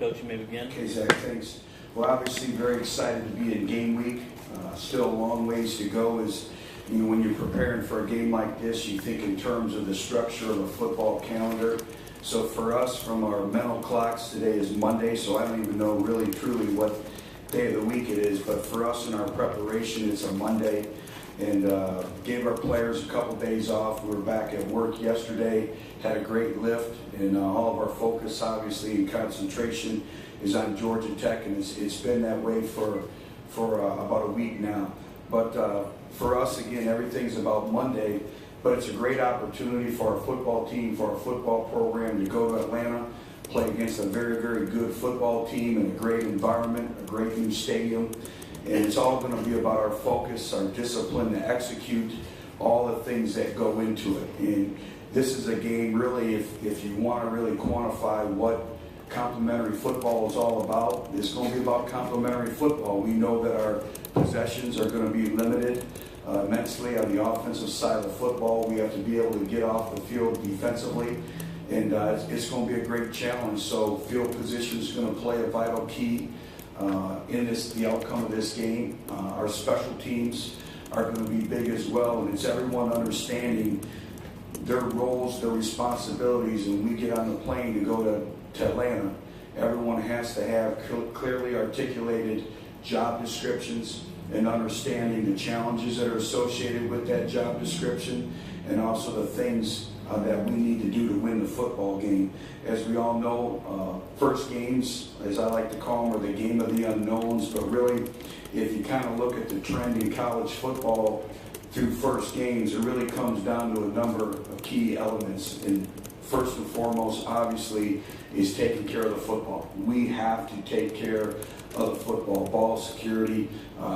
Coach, you may begin. Okay, Zach, thanks. Well, obviously very excited to be in game week. Still a long ways to go. As you know, when you're preparing for a game like this, you think in terms of the structure of a football calendar. So for us, from our mental clocks, today is Monday, so I don't even know really truly what day of the week it is. But for us in our preparation, it's a Monday, and gave our players a couple days off. We were back at work yesterday, had a great lift, and all of our focus, obviously, and concentration is on Georgia Tech, and it's been that way for about a week now. But for us, again, everything's about Monday, but it's a great opportunity for our football team, for our football program to go to Atlanta, play against a very, very good football team in a great environment, a great new stadium. And it's all going to be about our focus, our discipline to execute all the things that go into it. And this is a game, really, if you want to really quantify what complementary football is all about, it's going to be about complementary football. We know that our possessions are going to be limited immensely on the offensive side of the football. We have to be able to get off the field defensively, and it's going to be a great challenge. So field position is going to play a vital key in the outcome of this game. Our special teams are going to be big as well, and it's everyone understanding their roles, their responsibilities. And when we get on the plane to go to Atlanta, everyone has to have clearly articulated job descriptions and understanding the challenges that are associated with that job description, and also the things that we need to do to win the football game. As we all know, first games, as I like to call them, are the game of the unknowns, but really, if you kind of look at the trend in college football through first games, it really comes down to a number of key elements. And first and foremost, obviously, is taking care of the football. We have to take care of the football. Ball security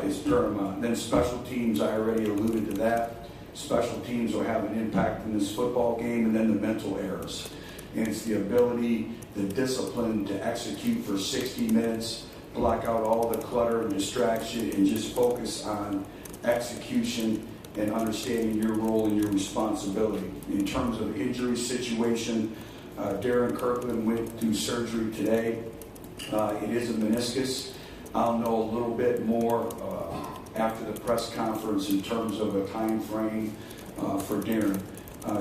is paramount. Then special teams, I already alluded to that. Special teams will have an impact in this football game, and then the mental errors. And it's the ability, the discipline to execute for 60 minutes, block out all the clutter and distraction, and just focus on execution and understanding your role and your responsibility. In terms of injury situation, Darren Kirkland went through surgery today. It is a meniscus. I'll know a little bit more after the press conference in terms of a time frame for Darren.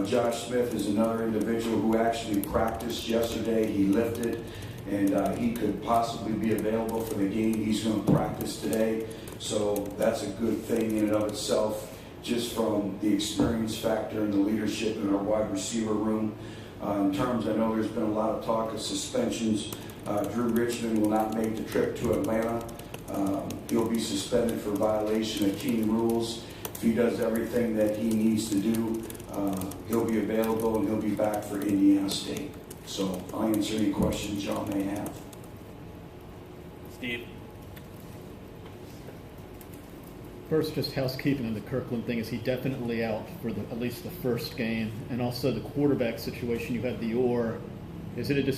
Josh Smith is another individual who actually practiced yesterday. He lifted, and he could possibly be available for the game. He's going to practice today, so that's a good thing in and of itself, just from the experience factor and the leadership in our wide receiver room. In terms, I know there's been a lot of talk of suspensions. Drew Richmond will not make the trip to Atlanta. He'll be suspended for violation of team rules. If he does everything that he needs to do, he'll be available and he'll be back for Indiana State. So I'll answer any questions y'all may have. Steve. First, just housekeeping on the Kirkland thing. Is he definitely out for at least the first game? And also the quarterback situation, you had the or. Is it a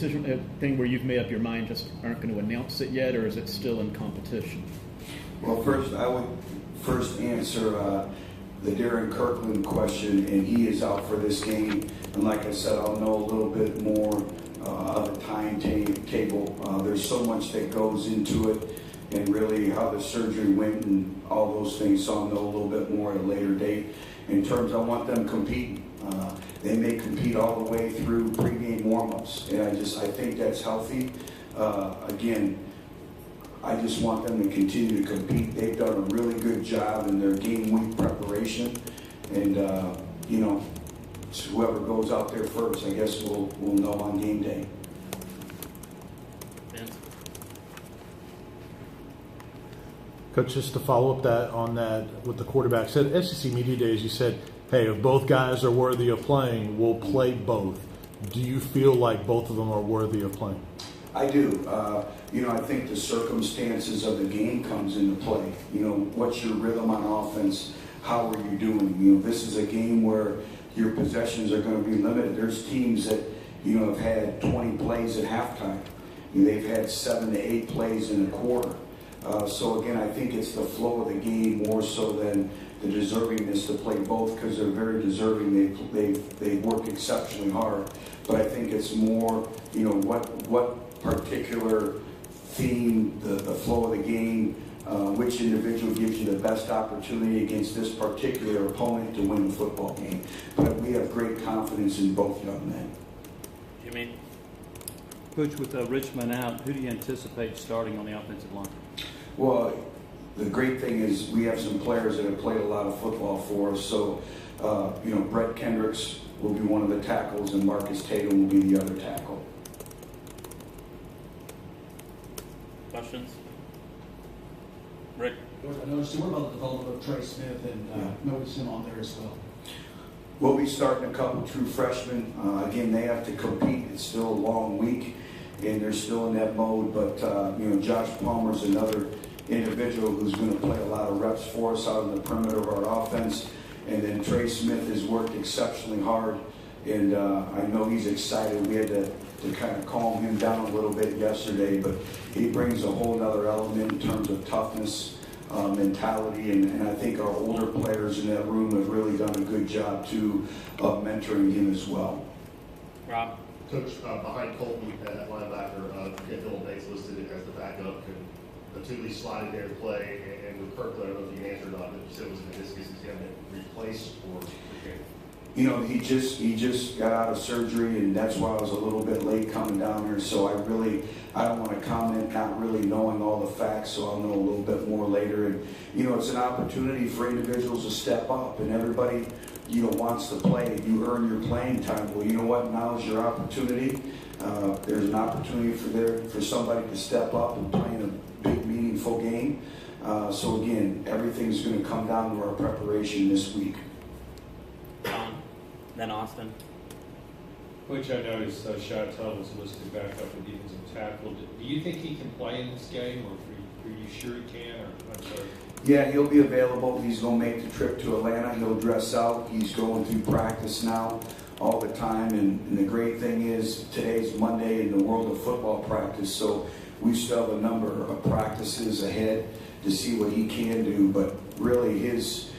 thing where you've made up your mind, just aren't going to announce it yet, or is it still in competition? Well, first, I would answer the Darren Kirkland question, and he is out for this game. And like I said, I'll know a little bit more of the timetable. There's so much that goes into it, and really how the surgery went and all those things, so I'll know a little bit more at a later date. In terms, I want them competing. They may compete all the way through pregame warmups, and I think that's healthy. Again, I just want them to continue to compete. They've done a really good job in their game week preparation, and whoever goes out there first, I guess we'll know on game day. Coach, just to follow up on that with the quarterbacks, at SEC Media Days, you said, hey, if both guys are worthy of playing, we'll play both. Do you feel like both of them are worthy of playing? I do. I think the circumstances of the game comes into play. What's your rhythm on offense? How are you doing? This is a game where your possessions are going to be limited. There's teams that, have had 20 plays at halftime. They've had 7 to 8 plays in a quarter. So again, I think it's the flow of the game more so than the deservingness to play both, because they're very deserving. They work exceptionally hard. But I think it's more, what particular theme, the flow of the game, which individual gives you the best opportunity against this particular opponent to win the football game. But we have great confidence in both young men. Jimmy? Butch, with Richmond out, who do you anticipate starting on the offensive line? Well, the great thing is we have some players that have played a lot of football for us. So, Brett Kendricks will be one of the tackles, and Marcus Tatum will be the other tackle. Questions? Rick? George, I noticed more about the development of Trey Smith and noticed him on there as well. We'll be starting a couple true freshmen. Again, they have to compete. It's still a long week, and they're still in that mode. But, Josh Palmer's another individual who's going to play a lot of reps for us out on the perimeter of our offense. And then Trey Smith has worked exceptionally hard, and I know he's excited. We had to kind of calm him down a little bit yesterday, but he brings a whole other element in terms of toughness, mentality, and I think our older players in that room have really done a good job too of mentoring him as well. Rob? Coach, behind Colton at linebacker, Bill Bates listed as the backup. Could Batuli slide in there to play? And with Kirkland, I don't know if you answered on it. You said it was a meniscus. Is he going to replace or retain? He just got out of surgery, and that's why I was a little bit late coming down here. So I don't want to comment, not really knowing all the facts. So I'll know a little bit more later. And it's an opportunity for individuals to step up, and everybody wants to play. You earn your playing time. Well, you know what? Now is your opportunity. There's an opportunity for somebody to step up and play in a big, meaningful game. So again, everything's going to come down to our preparation this week. John? Then Austin? Which I noticed Chateau was listed back up for defensive tackle. Do you think he can play in this game, or are you sure he can? Or I'm sorry. Yeah, he'll be available. He's going to make the trip to Atlanta. He'll dress out. He's going through practice now all the time. And the great thing is today's Monday in the world of football practice. So we still have a number of practices ahead to see what he can do. But really his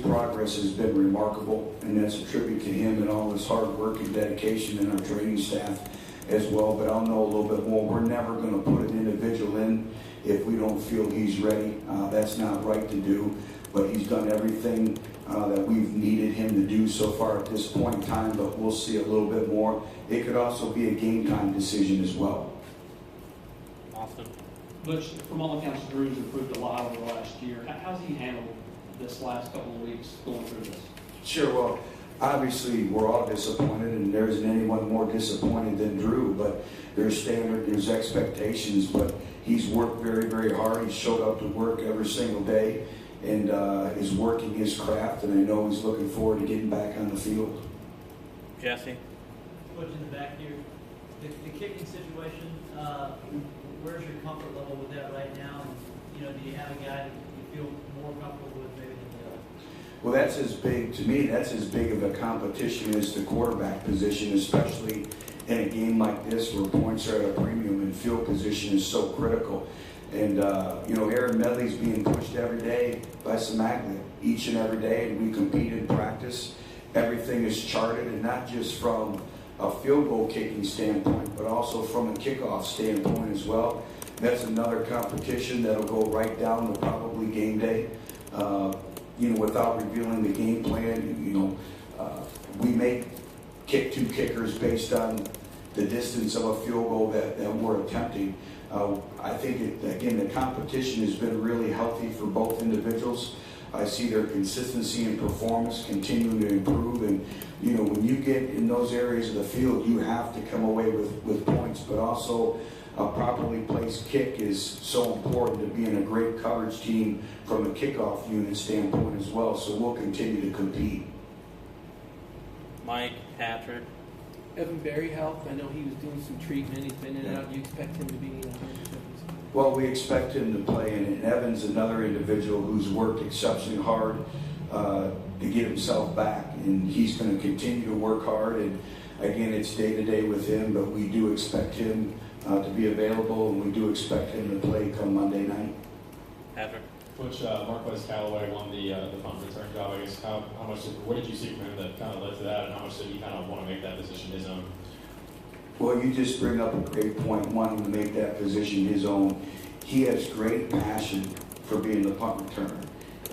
progress has been remarkable. And that's a tribute to him and all his hard work and dedication and our training staff as well. But I'll know a little bit more. We're never going to put an individual in if we don't feel he's ready. That's not right to do, but he's done everything that we've needed him to do so far at this point in time, but we'll see a little bit more. It could also be a game time decision as well. Austin? Butch, from all accounts, Drew's improved a lot over the last year. How's he handled this last couple of weeks going through this? Sure, well, obviously we're all disappointed, and there isn't anyone more disappointed than Drew, but there's standard, there's expectations, but he's worked very, very hard. He showed up to work every single day and is working his craft, and I know he's looking forward to getting back on the field. Jesse? Butch, in the back here, the kicking situation, where's your comfort level with that right now? And, do you have a guy that you feel more comfortable with maybe than the other? Well, that's as big, to me, that's as big of a competition as the quarterback position, especially in a game like this where points are at a premium and field position is so critical. And, Aaron Medley's being pushed every day by Samaglia, each and every day, and we compete in practice. Everything is charted, and not just from a field goal kicking standpoint, but also from a kickoff standpoint as well. That's another competition that'll go right down to probably game day. Without revealing the game plan, we may kick two kickers based on the distance of a field goal that we're attempting. I think, the competition has been really healthy for both individuals. I see their consistency and performance continuing to improve. And, when you get in those areas of the field, you have to come away with points. But also, a properly placed kick is so important to being a great coverage team from a kickoff unit standpoint as well. So we'll continue to compete. Mike? Patrick? Evan Berry health. I know he was doing some treatment. He's been in and out. Do you expect him to be 100%? Well, we expect him to play, and Evan's another individual who's worked exceptionally hard to get himself back, and he's going to continue to work hard. And again, it's day to day with him, but we do expect him to be available, and we do expect him to play come Monday night. Patrick? Which Marquez Callaway won the punt return job. I guess what did you see from him that kind of led to that, and how much did he kind of want to make that position his own? Well, you just bring up a great point, wanting to make that position his own. He has great passion for being the punt returner.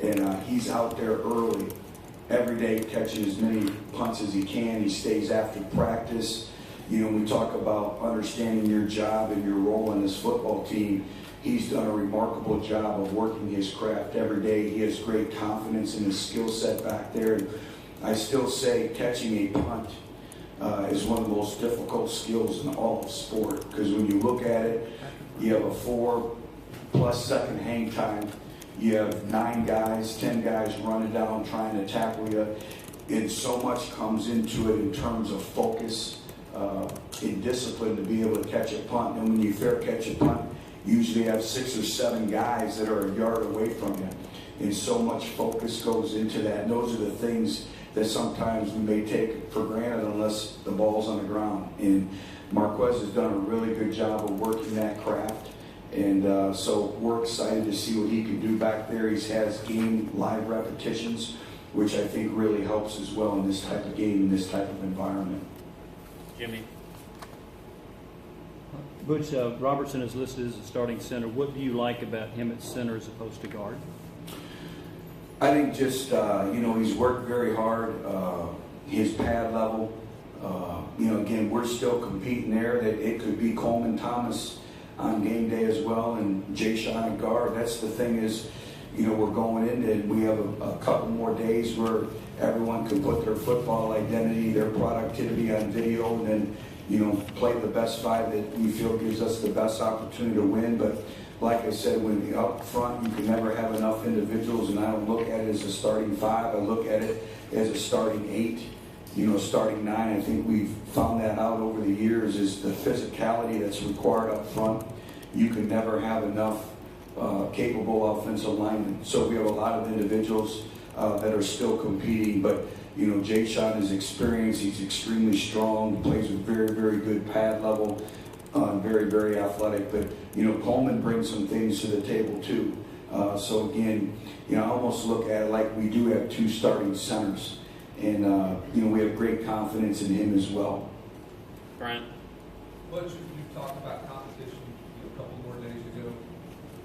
And he's out there early, every day, catching as many punts as he can. He stays after practice. You know, we talk about understanding your job and your role in this football team. He's done a remarkable job of working his craft every day. He has great confidence in his skill set back there. And I still say catching a punt is one of the most difficult skills in all of sport, because when you look at it, you have a 4+ second hang time. You have 9 guys, 10 guys running down trying to tackle you. And so much comes into it in terms of focus and discipline to be able to catch a punt. And when you fair catch a punt, you usually have 6 or 7 guys that are a yard away from you. And so much focus goes into that. And those are the things that sometimes we may take for granted unless the ball's on the ground. And Marquez has done a really good job of working that craft. And so we're excited to see what he can do back there. He has gained live repetitions, which I think really helps as well in this type of game, in this type of environment. Jimmy. Butch, Robertson is listed as a starting center. What do you like about him at center as opposed to guard? I think just, he's worked very hard, his pad level. Again, we're still competing there. That it could be Coleman Thomas on game day as well, and Jay Sean and guard. That's the thing is, we're going into it. We have a couple more days where everyone can put their football identity, their productivity on video, and then, play the best 5 that we feel gives us the best opportunity to win. But like I said, when you're up front, you can never have enough individuals, and I don't look at it as a starting 5. I look at it as a starting 8. Starting 9, I think we've found that out over the years, is the physicality that's required up front. You can never have enough capable offensive linemen. So we have a lot of individuals that are still competing, but Jay Sean is experienced, he's extremely strong, plays with very, very good pad level, very, very athletic. But Coleman brings some things to the table too. So again, I almost look at it like we do have 2 starting centers. And, we have great confidence in him as well. Brian. Butch, you talked about competition a couple more days ago.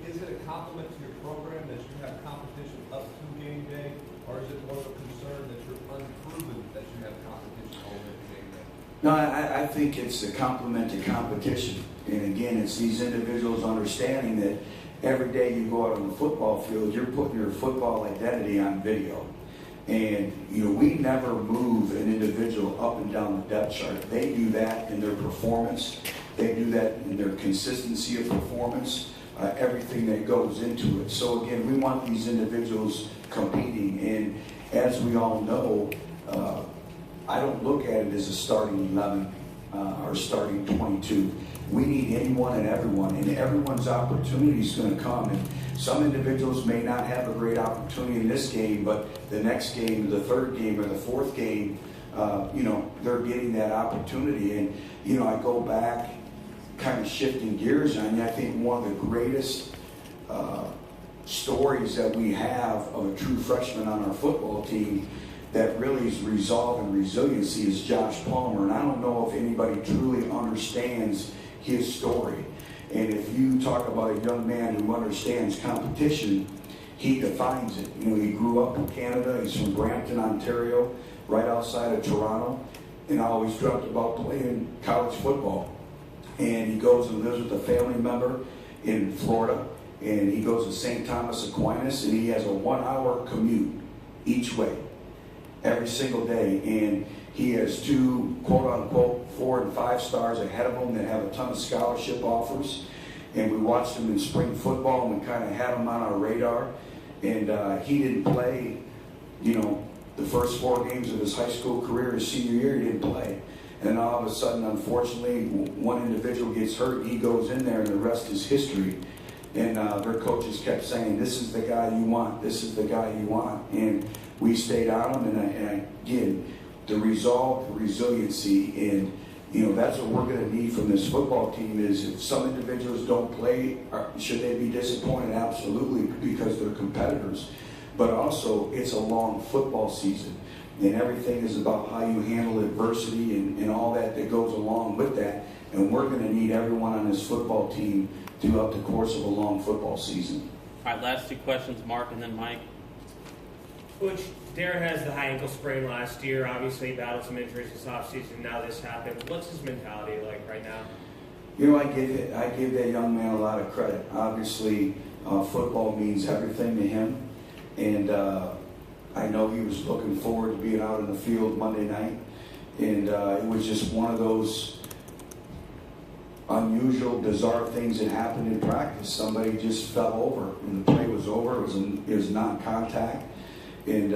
Is it a compliment to your program that you have competition up to game day, or is it more of a concern that you're unproven that you have competition all day to game day? No, I think it's a compliment to competition. And again, it's these individuals understanding that every day you go out on the football field, you're putting your football identity on video. And, we never move an individual up and down the depth chart. They do that in their performance. They do that in their consistency of performance, everything that goes into it. So, again, we want these individuals competing. And as we all know, I don't look at it as a starting 11 or starting 22. We need anyone and everyone, and everyone's opportunity is going to come. And some individuals may not have a great opportunity in this game, but the next game, the 3rd game, or the 4th game, they're getting that opportunity. And, I go back, kind of shifting gears on you. I think one of the greatest stories that we have of a true freshman on our football team that really is resolve and resiliency is Josh Palmer. And I don't know if anybody truly understands his story. And if you talk about a young man who understands competition, he defines it. He grew up in Canada. He's from Brampton, Ontario, right outside of Toronto. And I always dreamt about playing college football. And he goes and lives with a family member in Florida. And he goes to St. Thomas Aquinas, and he has a 1-hour commute each way, every single day. And he has 2, quote-unquote, 4 and 5 stars ahead of him that have a ton of scholarship offers. And we watched him in spring football, and we kind of had him on our radar. And he didn't play, the first 4 games of his high school career. His senior year, he didn't play. And then all of a sudden, unfortunately, one individual gets hurt. He goes in there, and the rest is history. And their coaches kept saying, this is the guy you want. This is the guy you want. And we stayed on him. And again, the resolve, the resiliency, and that's what we're going to need from this football team. Is if some individuals don't play, should they be disappointed? Absolutely, because they're competitors. But also, it's a long football season. and everything is about how you handle adversity and all that goes along with that. And we're going to need everyone on this football team throughout the course of a long football season. All right, last two questions, Mark and then Mike. Butch, Darren has the high ankle sprain last year. Obviously, he battled some injuries this offseason. Now this happened. What's his mentality like right now? You know, I give that young man a lot of credit. Obviously, football means everything to him, and I know he was looking forward to being out in the field Monday night, and it was just one of those unusual, bizarre things that happened in practice. Somebody just fell over, and the play was over. It was non-contact, and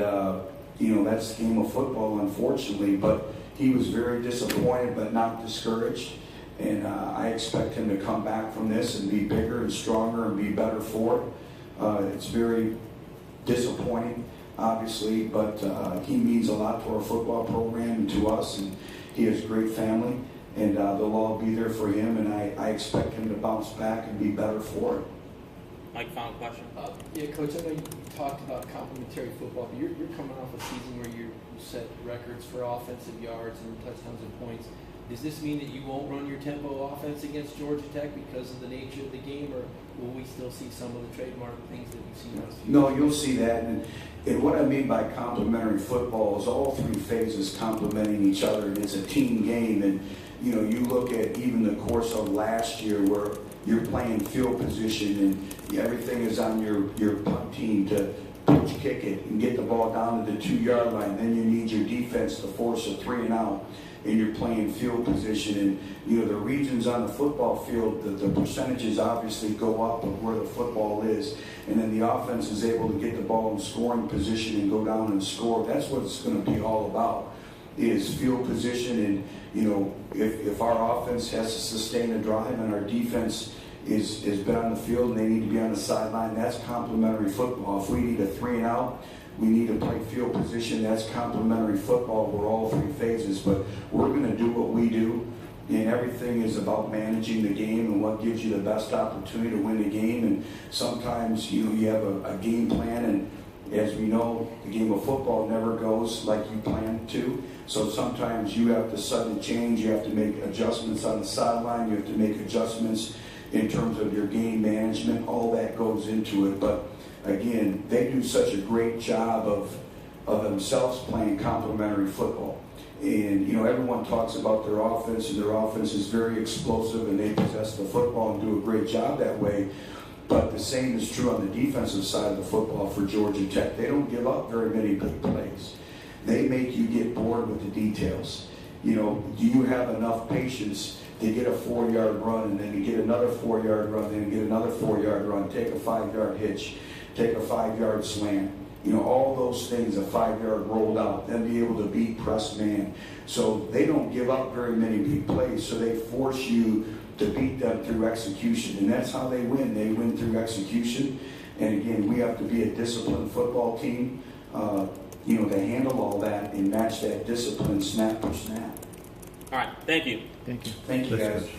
you know, that's the game of football, unfortunately. But he was very disappointed, but not discouraged. And I expect him to come back from this and be bigger and stronger and be better for it. It's very disappointing, obviously, but he means a lot to our football program and to us, and he has a great family, and they'll all be there for him, and I expect him to bounce back and be better for it. Mike, final question. Yeah, Coach, I know you talked about complementary football, but you're coming off a season where you set records for offensive yards and touchdowns and points. Does this mean that you won't run your tempo offense against Georgia Tech because of the nature of the game, or will we still see some of the trademark things that we've seen last few No, you'll see that. And what I mean by complementary football is all three phases complementing each other, and it's a team game. And, you know, you look at even the course of last year where you're playing field position and everything is on your punt team to pitch kick it and get the ball down to the 2-yard line. Then you need your defense to force a 3-and-out. And you're playing field position, and you know the regions on the football field, the percentages obviously go up of where the football is, and then the offense is able to get the ball in scoring position and go down and score. That's what it's going to be all about, is field position. And you know, if our offense has to sustain a drive and our defense is been on the field and they need to be on the sideline, that's complementary football. If we need a 3-and-out, we need to play field position. That's complementary football. We're all three phases, but we're going to do what we do, and everything is about managing the game and what gives you the best opportunity to win the game. And sometimes, you know, you have a game plan, and as we know, the game of football never goes like you planned to. So sometimes you have to suddenly change. You have to make adjustments on the sideline. You have to make adjustments in terms of your game management. All that goes into it, but again, they do such a great job of themselves playing complementary football. And, you know, everyone talks about their offense, and their offense is very explosive, and they possess the football and do a great job that way. But the same is true on the defensive side of the football for Georgia Tech. They don't give up very many big plays. They make you get bored with the details. You know, do you have enough patience to get a 4-yard run, and then you get another 4-yard run, then you get another 4-yard run, take a 5-yard hitch, take a 5-yard slant, you know, all those things, a 5-yard rolled out, then be able to beat press man. So they don't give up very many big plays, so they force you to beat them through execution, and that's how they win. They win through execution. And again, we have to be a disciplined football team, you know, to handle all that and match that discipline snap per snap. All right, thank you. Thank you. Thank you, guys.